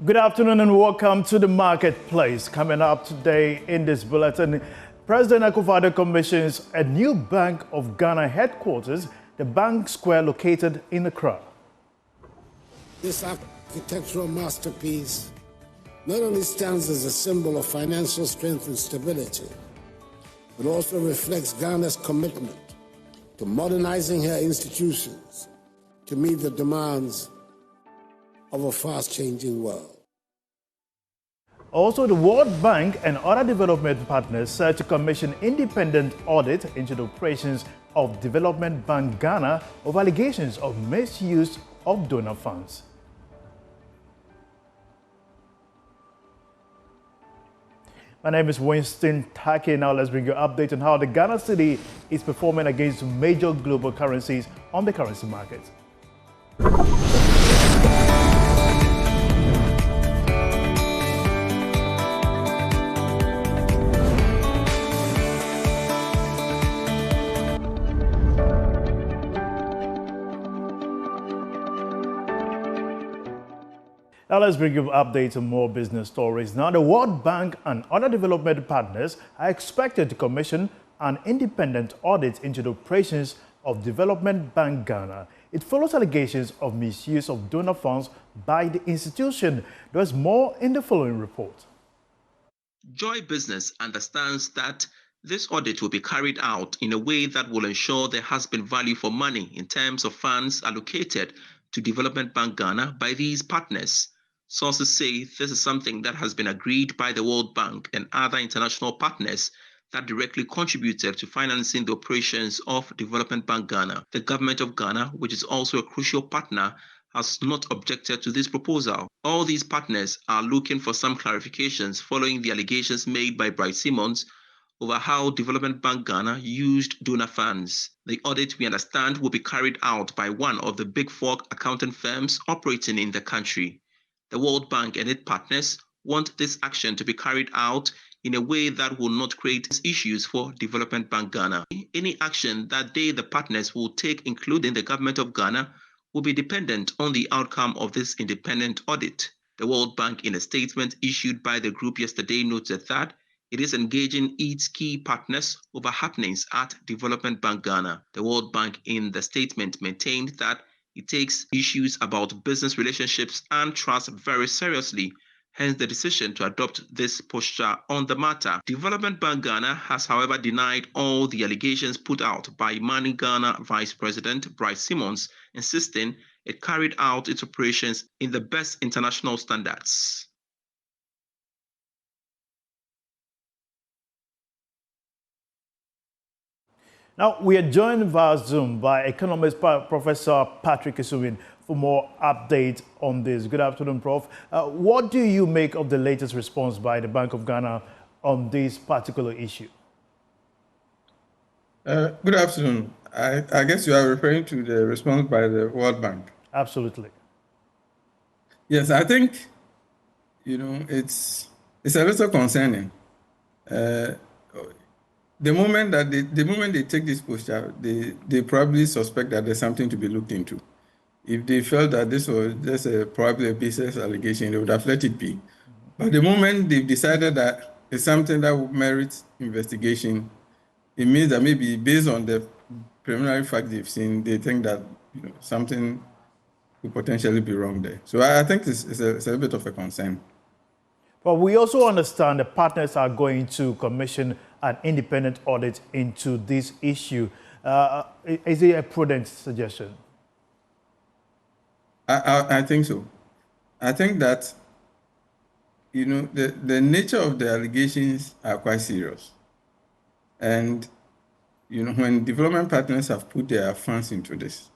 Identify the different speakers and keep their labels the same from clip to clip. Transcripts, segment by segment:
Speaker 1: Good afternoon and welcome to the marketplace. Coming up today in this bulletin, President Akufo-Addo commissions a new Bank of Ghana headquarters, the Bank Square located in Accra.
Speaker 2: This architectural masterpiece not only stands as a symbol of financial strength and stability, but also reflects Ghana's commitment to modernizing her institutions to meet the demands of a fast-changing world.
Speaker 1: Also, the World Bank and other development partners set to commission independent audit into the operations of Development Bank Ghana of allegations of misuse of donor funds. My name is Winston Taki. Now let's bring you an update on how the Ghana cedi is performing against major global currencies on the currency market. Now let's bring you updates on more business stories. Now, the World Bank and other development partners are expected to commission an independent audit into the operations of Development Bank Ghana. It follows allegations of misuse of donor funds by the institution. There's more in the following report.
Speaker 3: Joy Business understands that this audit will be carried out in a way that will ensure there has been value for money in terms of funds allocated to Development Bank Ghana by these partners. Sources say this is something that has been agreed by the World Bank and other international partners that directly contributed to financing the operations of Development Bank Ghana. The government of Ghana, which is also a crucial partner, has not objected to this proposal. All these partners are looking for some clarifications following the allegations made by Bright Simmons over how Development Bank Ghana used donor funds. The audit, we understand, will be carried out by one of the big four accounting firms operating in the country. The World Bank and its partners want this action to be carried out in a way that will not create issues for Development Bank Ghana. Any action that they, the partners, will take, including the government of Ghana, will be dependent on the outcome of this independent audit. The World Bank, in a statement issued by the group yesterday, noted that it is engaging its key partners over happenings at Development Bank Ghana. The World Bank, in the statement, maintained that it takes issues about business relationships and trust very seriously, hence the decision to adopt this posture on the matter. Development Bank Ghana has, however, denied all the allegations put out by Money Ghana Vice President Bright Simmons, insisting it carried out its operations in the best international standards.
Speaker 1: Now, we are joined via Zoom by economist Professor Patrick Kumin for more updates on this. Good afternoon, Prof. What do you make of the latest response by the Bank of Ghana on this particular issue?
Speaker 4: Good afternoon. I guess you are referring to the response by the World Bank.
Speaker 1: Absolutely.
Speaker 4: Yes, I think, it's a little concerning. The moment they take this posture, they probably suspect that there's something to be looked into. If they felt that this was just probably a business allegation, they would have let it be. But the moment they've decided that it's something that would merit investigation, it means that maybe based on the preliminary fact they've seen, they think that something could potentially be wrong there. So I think it's a bit of a concern.
Speaker 1: But we also understand the partners are going to commission an independent audit into this issue. Is it a prudent suggestion?
Speaker 4: I think so. I think that, the nature of the allegations are quite serious. And, when development partners have put their funds into this,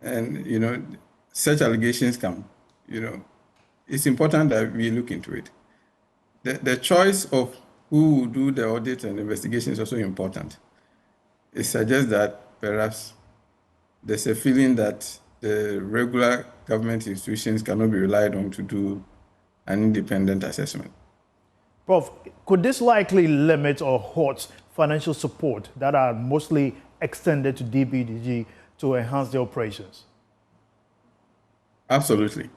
Speaker 4: and, such allegations come, it's important that we look into it. The choice of who will do the audit and investigation is also important. It suggests that perhaps there's a feeling that the regular government institutions cannot be relied on to do an independent assessment.
Speaker 1: Prof, could this likely limit or halt financial support that are mostly extended to DBG to enhance their operations?
Speaker 4: Absolutely.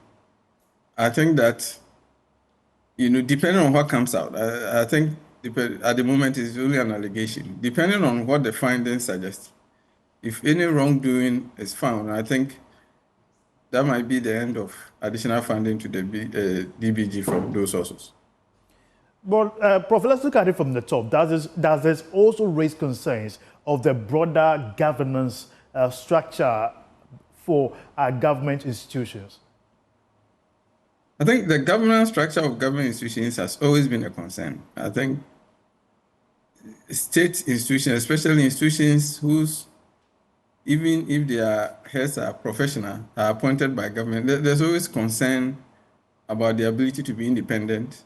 Speaker 4: I think that, depending on what comes out, I think at the moment it's only an allegation. Depending on what the findings suggest, if any wrongdoing is found, I think that might be the end of additional funding to the DBG from those sources.
Speaker 1: But, Prof, let's look at it from the top. Does this also raise concerns of the broader governance structure for our government institutions?
Speaker 4: I think the governance structure of government institutions has always been a concern. I think state institutions, especially institutions whose, even if their heads are professional, are appointed by government, there's always concern about the ability to be independent.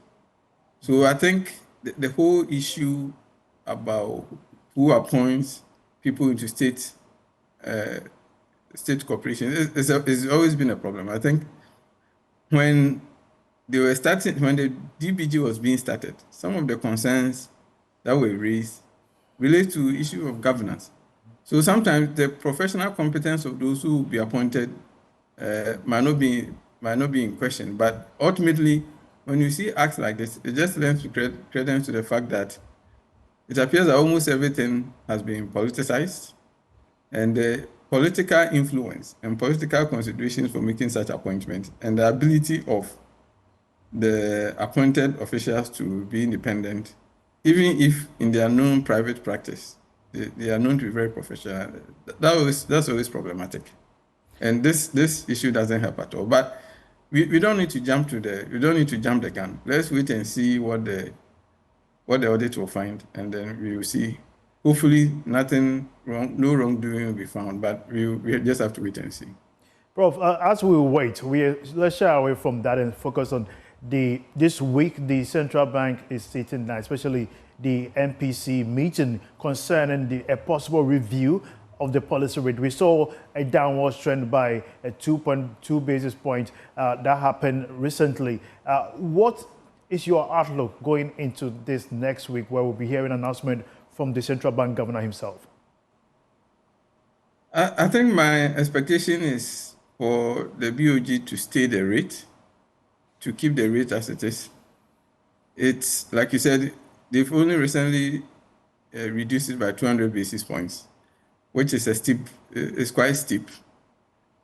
Speaker 4: So I think the whole issue about who appoints people into state corporations is always been a problem. I think when the DBG was being started, some of the concerns that were raised relate to issue of governance. So sometimes the professional competence of those who will be appointed might not be in question. But ultimately, when you see acts like this, it just lends credence to the fact that it appears that almost everything has been politicized, and the political influence and political considerations for making such appointments and the ability of the appointed officials to be independent, even if in their known private practice, they are known to be very professional, that's always problematic. And this issue doesn't help at all. But we don't need to jump the gun. Let's wait and see what the audit will find, and then we will see. Hopefully, nothing wrong, no wrongdoing will be found, but we just have to wait and see.
Speaker 1: Prof, as we wait, let's shy away from that and focus on this week. The central bank is sitting down, especially the MPC meeting concerning a possible review of the policy rate. We saw a downward trend by a 2.2 basis point that happened recently. What is your outlook going into this next week, where we'll be hearing an announcement from the central bank governor himself?
Speaker 4: I think my expectation is for the BOG to stay the rate, to keep the rate as it is. It's like you said, they've only recently reduced it by 200 basis points, which is it's quite steep.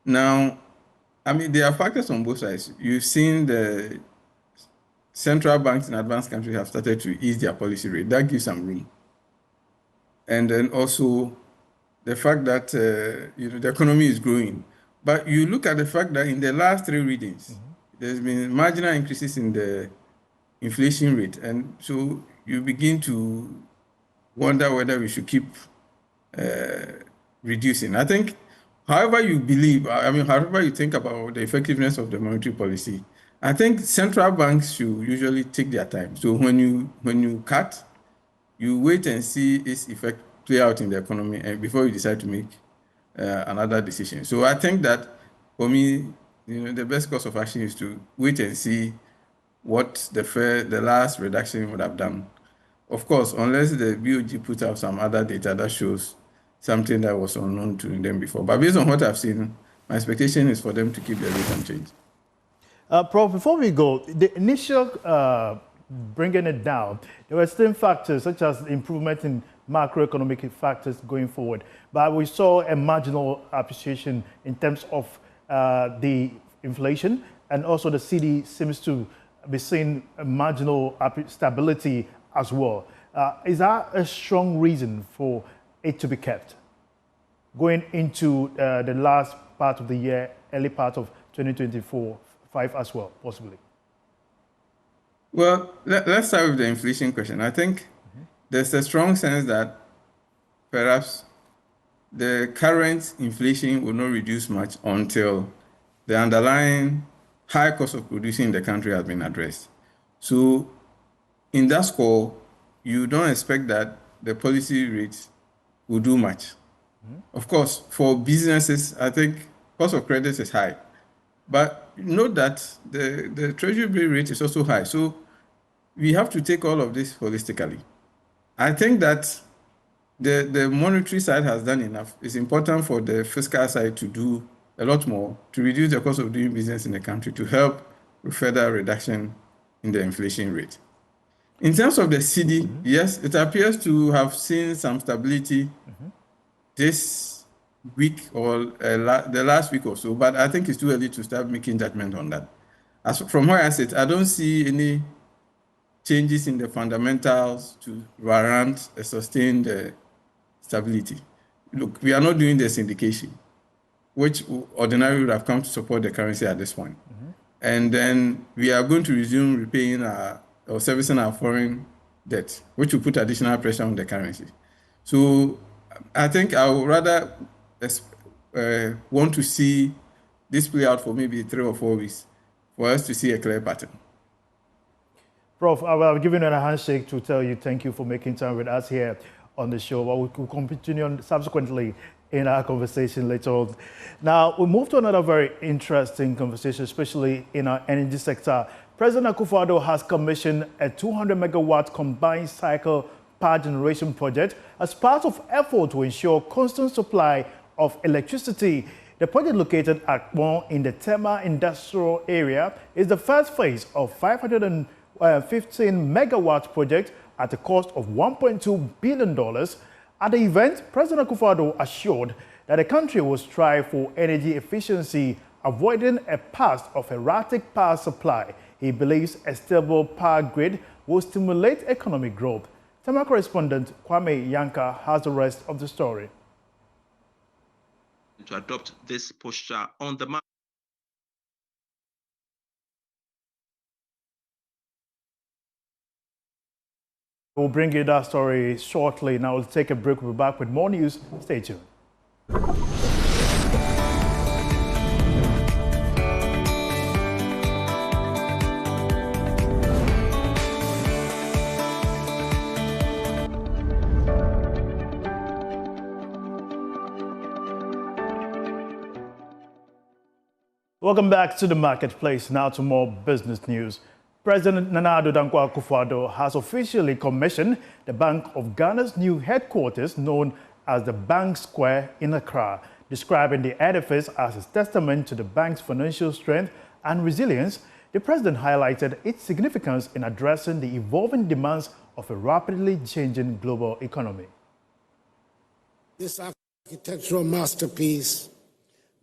Speaker 4: Now, I mean, there are factors on both sides. You've seen the central banks in advanced countries have started to ease their policy rate. That gives some room. And then also the fact that the economy is growing. But you look at the fact that in the last 3 readings, there's been marginal increases in the inflation rate. And so you begin to wonder whether we should keep reducing. I think, however you think about the effectiveness of the monetary policy, I think central banks should usually take their time. So when you cut, you wait and see its effect play out in the economy and before you decide to make another decision. So I think that for me, the best course of action is to wait and see what the last reduction would have done. Of course, unless the BOG put out some other data that shows something that was unknown to them before. But based on what I've seen, my expectation is for them to keep the rate unchanged.
Speaker 1: Prof, before we go, the initial bringing it down, there were still factors such as improvement in macroeconomic factors going forward. But we saw a marginal appreciation in terms of the inflation, and also the CD seems to be seeing a marginal stability as well. Is that a strong reason for it to be kept going into the last part of the year, early part of 2024-5 as well, possibly?
Speaker 4: Well, let's start with the inflation question. I think there's a strong sense that perhaps the current inflation will not reduce much until the underlying high cost of producing in the country has been addressed. So in that score, you don't expect that the policy rates will do much. Of course, for businesses, I think cost of credit is high. But note that the treasury bill rate is also high. So we have to take all of this holistically. I think that the monetary side has done enough. It's important for the fiscal side to do a lot more to reduce the cost of doing business in the country, to help with further reduction in the inflation rate. In terms of the CD, yes, it appears to have seen some stability this week or the last week or so, but I think it's too early to start making judgment on that. As from where I sit, I don't see any changes in the fundamentals to warrant a sustained stability. Look, we are not doing the syndication, which ordinarily would have come to support the currency at this point. And then we are going to resume repaying or servicing our foreign debt, which will put additional pressure on the currency. So I think I would rather want to see this play out for maybe 3 or 4 weeks for us to see a clear pattern.
Speaker 1: Prof, I will give you a handshake to tell you thank you for making time with us here on the show. But we'll continue on subsequently in our conversation later on. Now, we move to another very interesting conversation, especially in our energy sector. President Akufo-Addo has commissioned a 200 megawatt combined cycle power generation project as part of effort to ensure constant supply of electricity. The project, located at Akpon in the Tema industrial area, is the first phase of 515 megawatt project at a cost of $1.2 billion. At the event, President Akufo-Addo assured that the country will strive for energy efficiency, avoiding a past of erratic power supply. He believes a stable power grid will stimulate economic growth. Tema correspondent Kwame Yanka has the rest of the story.
Speaker 3: To adopt this posture on the market.
Speaker 1: We'll bring you that story shortly. Now we'll take a break. We'll be back with more news. Stay tuned. Welcome back to the marketplace. Now to more business news. President Nana Addo Dankwa Akufo-Addo has officially commissioned the Bank of Ghana's new headquarters, known as the Bank Square in Accra, describing the edifice as a testament to the bank's financial strength and resilience. The president highlighted its significance in addressing the evolving demands of a rapidly changing global economy.
Speaker 2: This architectural masterpiece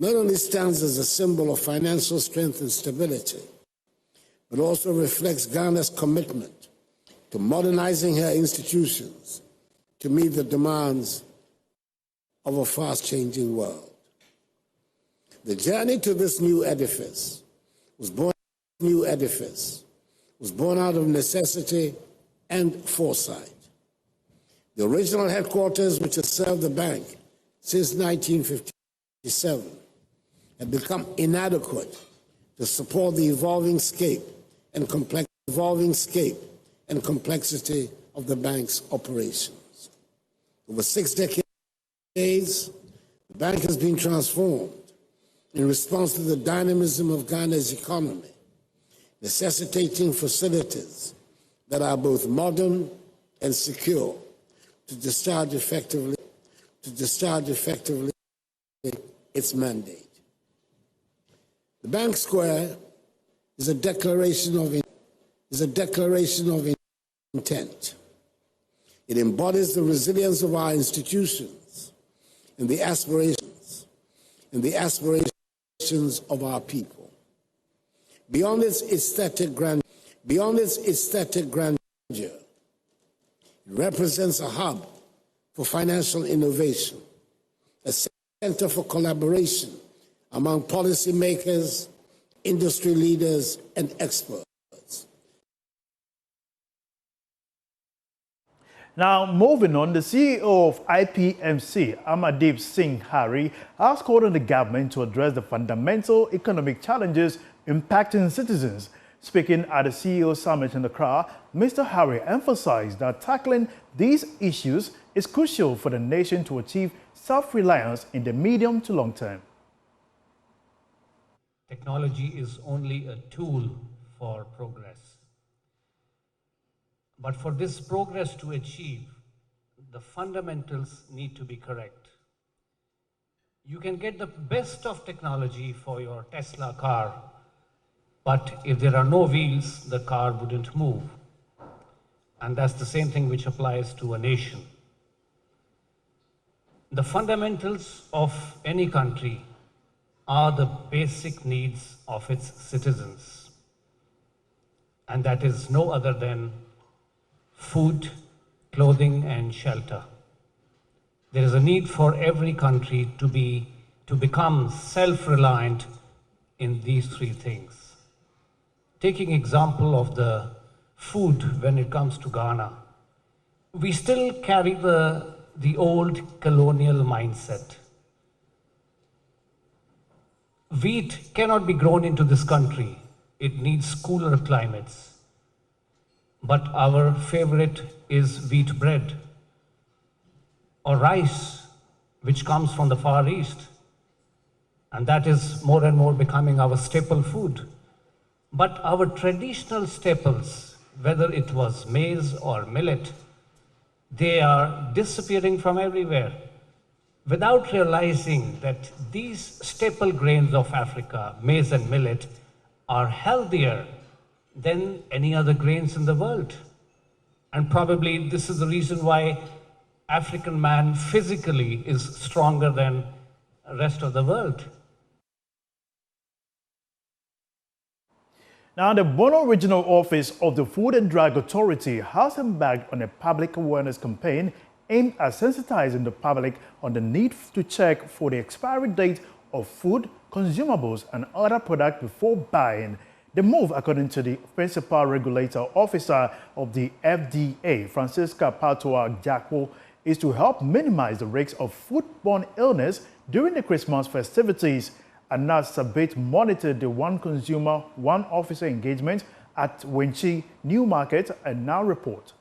Speaker 2: not only stands as a symbol of financial strength and stability, but also reflects Ghana's commitment to modernizing her institutions to meet the demands of a fast-changing world. The journey to this new edifice was born out of necessity and foresight. The original headquarters, which has served the bank since 1957, had become inadequate to support the evolving scape and complexity of the bank's operations. Over 6 decades, the bank has been transformed in response to the dynamism of Ghana's economy, necessitating facilities that are both modern and secure to discharge effectively its mandate. The Bank Square is a declaration of intent. It embodies the resilience of our institutions and the aspirations of our people. Beyond its aesthetic grandeur, it represents a hub for financial innovation, a center for collaboration among policymakers, industry leaders, and experts.
Speaker 1: Now, moving on, the CEO of IPMC, Amardeep Singh Hari, has called on the government to address the fundamental economic challenges impacting citizens. Speaking at the CEO Summit in Accra, Mr. Hari emphasized that tackling these issues is crucial for the nation to achieve self-reliance in the medium to long term.
Speaker 5: Technology is only a tool for progress. But for this progress to achieve, the fundamentals need to be correct. You can get the best of technology for your Tesla car, But if there are no wheels, the car wouldn't move. And that's the same thing which applies to a nation. The fundamentals of any country are the basic needs of its citizens. And that is no other than food, clothing, and shelter. There is a need for every country to become self-reliant in these three things. Taking example of the food when it comes to Ghana, we still carry the old colonial mindset. Wheat cannot be grown into this country. It needs cooler climates. But our favorite is wheat bread or rice, which comes from the Far East. And that is more and more becoming our staple food. But our traditional staples, whether it was maize or millet, they are disappearing from everywhere without realizing that these staple grains of Africa, maize and millet, are healthier than any other grains in the world. And probably this is the reason why African man physically is stronger than the rest of the world.
Speaker 1: Now, the Bono Regional Office of the Food and Drug Authority has embarked on a public awareness campaign aimed at sensitizing the public on the need to check for the expiry date of food, consumables, and other products before buying. The move, according to the Principal Regulator Officer of the FDA, Francisca Patoa-Jakpo, is to help minimize the risks of foodborne illness during the Christmas festivities. And now Sabit monitored the One Consumer, One Officer engagement at Wenchi New Market and now report.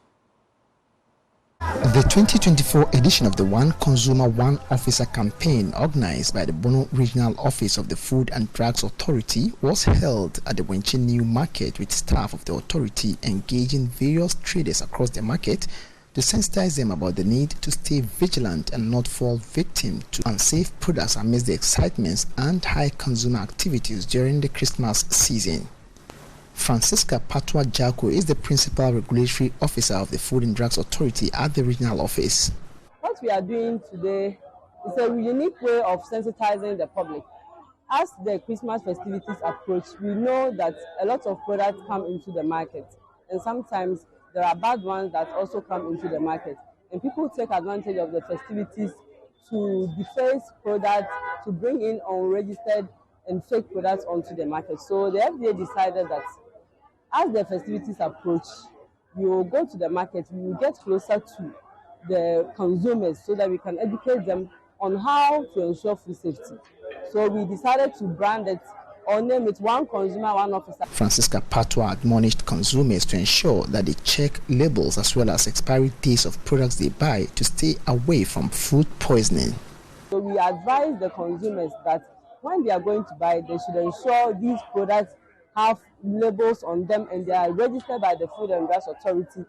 Speaker 6: The 2024 edition of the One Consumer, One Officer campaign, organized by the Bono Regional Office of the Food and Drugs Authority, was held at the Wenchi New Market with staff of the authority engaging various traders across the market to sensitize them about the need to stay vigilant and not fall victim to unsafe products amidst the excitements and high consumer activities during the Christmas season. Francisca Patoa-Jakpo is the Principal Regulatory Officer of the Food and Drugs Authority at the regional office.
Speaker 7: What we are doing today is a unique way of sensitizing the public. As the Christmas festivities approach, we know that a lot of products come into the market, and sometimes there are bad ones that also come into the market. And people take advantage of the festivities to deface products, to bring in unregistered and fake products onto the market. So the FDA decided that as the festivities approach, we will go to the market, we will get closer to the consumers so that we can educate them on how to ensure food safety. So we decided to brand it or name it One Consumer, One Officer.
Speaker 6: Francisca Patoa admonished consumers to ensure that they check labels as well as expiry dates of products they buy to stay away from food poisoning.
Speaker 7: So we advise the consumers that when they are going to buy, they should ensure these products have labels on them and they are registered by the Food and Drugs Authority.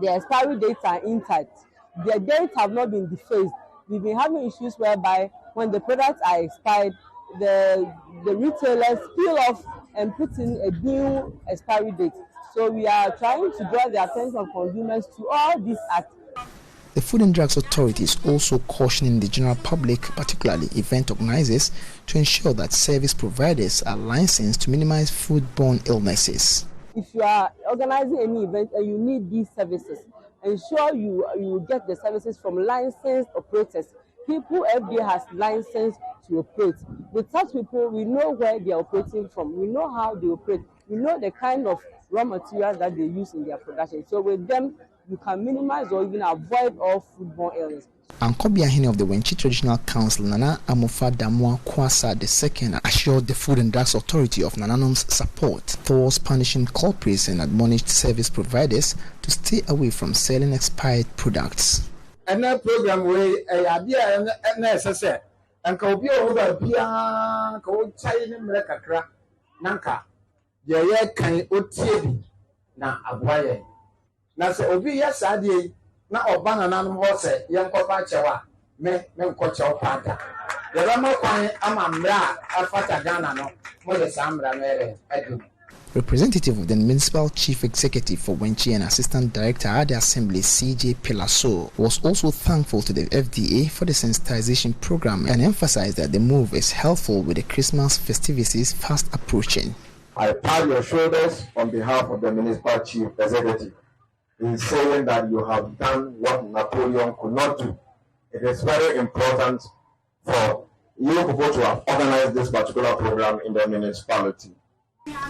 Speaker 7: The expiry dates are intact. Their dates have not been defaced. We've been having issues whereby when the products are expired, the retailers peel off and put in a new expiry date. So we are trying to draw the attention of consumers to all these acts.
Speaker 6: The Food and Drugs Authority is also cautioning the general public, particularly event organizers, to ensure that service providers are licensed to minimize foodborne illnesses.
Speaker 7: If you are organizing any event and you need these services, ensure you get the services from licensed operators. People FDA has license to operate. With such people, we know where they are operating from. We know how they operate. We know the kind of raw materials that they use in their production. So with them, you can minimize or even avoid all foodborne illness.
Speaker 6: Ankobiahene of the Wenchi Traditional Council, Nana Amofa Damwa Kwasa II, assured the Food and Drugs Authority of Nananom's support towards punishing culprits and admonished service providers to stay away from selling expired products.
Speaker 8: And that program where idea and necessary and Kobio over Pia, Ko China Melacatra, Nanka, Yaya can Otibi, na Abuaye. Na se obi ya sadie na obana nanum ho se yenkopa chewa me nkoche opata. Ye ba makwan ama mra afata Ghana no
Speaker 6: Representative of the Municipal Chief Executive for Wenchi and Assistant Director at the Assembly, CJ Pilaso, was also thankful to the FDA for the sensitization program and emphasized that the move is helpful with the Christmas festivities fast approaching.
Speaker 9: I pat your shoulders on behalf of the Municipal Chief Executive in saying that you have done what Napoleon could not do. It is very important for you people to have organized this particular program in the municipality.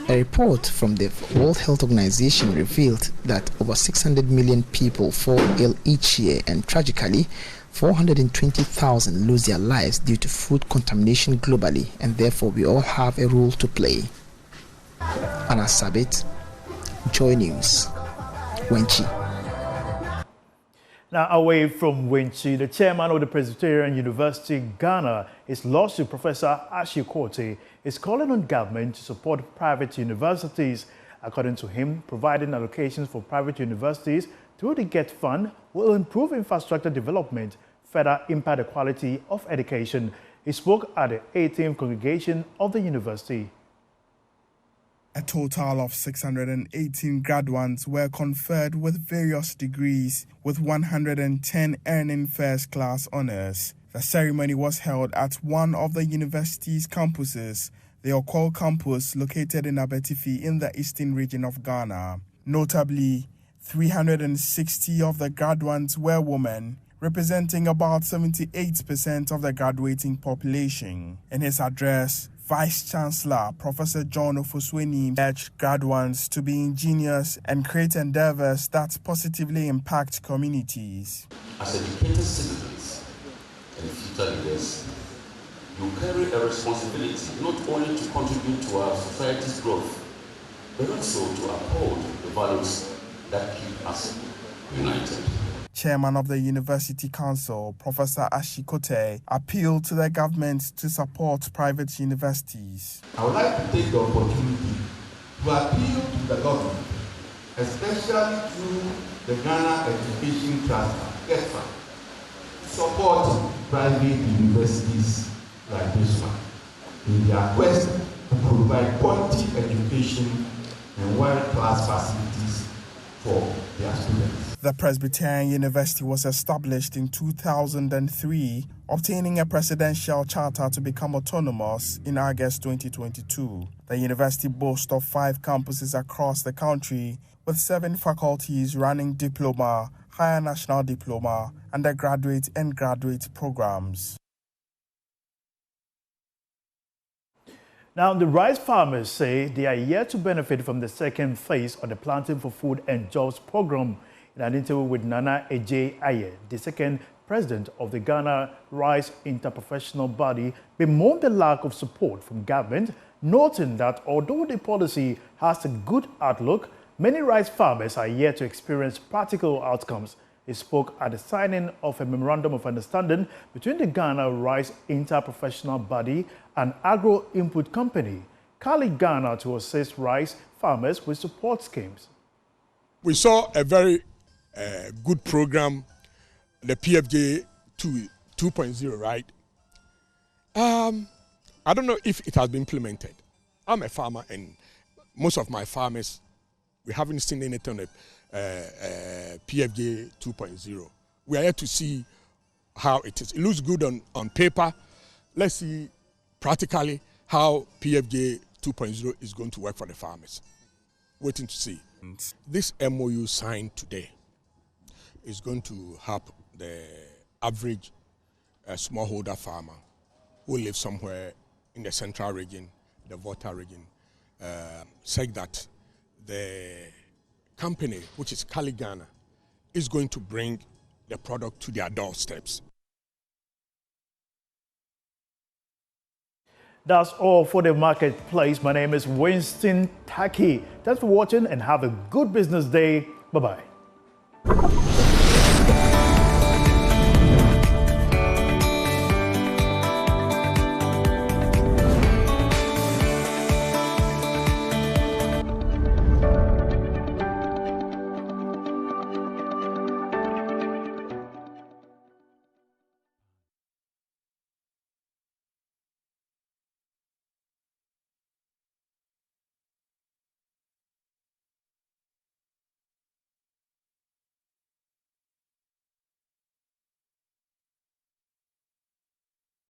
Speaker 6: A report from the World Health Organization revealed that over 600 million people fall ill each year, and tragically, 420,000 lose their lives due to food contamination globally, and therefore we all have a role to play. Anna Sabit, Joy News, Wenchi.
Speaker 1: Now, away from Wenchi, the chairman of the Presbyterian University, Ghana, his lawsuit, Professor Ashi Kote, is calling on government to support private universities. According to him, providing allocations for private universities through the GET Fund will improve infrastructure development, further impact the quality of education. He spoke at the 18th congregation of the university.
Speaker 10: A total of 618 graduates were conferred with various degrees, with 110 earning first-class honors. The ceremony was held at one of the university's campuses, the Okol campus located in Abetifi in the eastern region of Ghana. Notably, 360 of the graduates were women, representing about 78% of the graduating population. In his address, Vice-Chancellor Professor John Ofosweni urged graduates to be ingenious and create endeavors that positively impact communities.
Speaker 11: As educated citizens and future leaders, you carry a responsibility not only to contribute to our society's growth, but also to uphold the values that keep us united.
Speaker 10: Chairman of the University Council, Professor Ashi Kote, appealed to the government to support private universities.
Speaker 12: I would like to take the opportunity to appeal to the government, especially through the Ghana Education Trust, GETFA, to support private universities like this one in their quest to provide quality education and world-class facilities for their students.
Speaker 10: The Presbyterian University was established in 2003, obtaining a presidential charter to become autonomous in August 2022. The university boasts of 5 campuses across the country, with 7 faculties running diploma, higher national diploma, undergraduate and graduate programs.
Speaker 1: Now, the rice farmers say they are yet to benefit from the second phase of the Planting for Food and Jobs program. In an interview with Nana Eje Aye, the second president of the Ghana Rice Interprofessional Body, bemoaned the lack of support from government, noting that although the policy has a good outlook, many rice farmers are yet to experience practical outcomes. He spoke at the signing of a memorandum of understanding between the Ghana Rice Interprofessional Body and Agro Input Company, calling Ghana to assist rice farmers with support schemes.
Speaker 13: We saw a very good program, the PFJ 2.0, right? I don't know if it has been implemented. I'm a farmer, and most of my farmers, we haven't seen anything on PFJ 2.0. We are here to see how it is. It looks good on paper. Let's see practically how PFJ 2.0 is going to work for the farmers. Waiting to see. This MOU signed today is going to help the average smallholder farmer who lives somewhere in the central region, the Volta region, say that the company, which is Kali Ghana, is going to bring the product to their doorsteps.
Speaker 1: That's all for the marketplace. My name is Winston Taki. Thanks for watching and have a good business day. Bye-bye.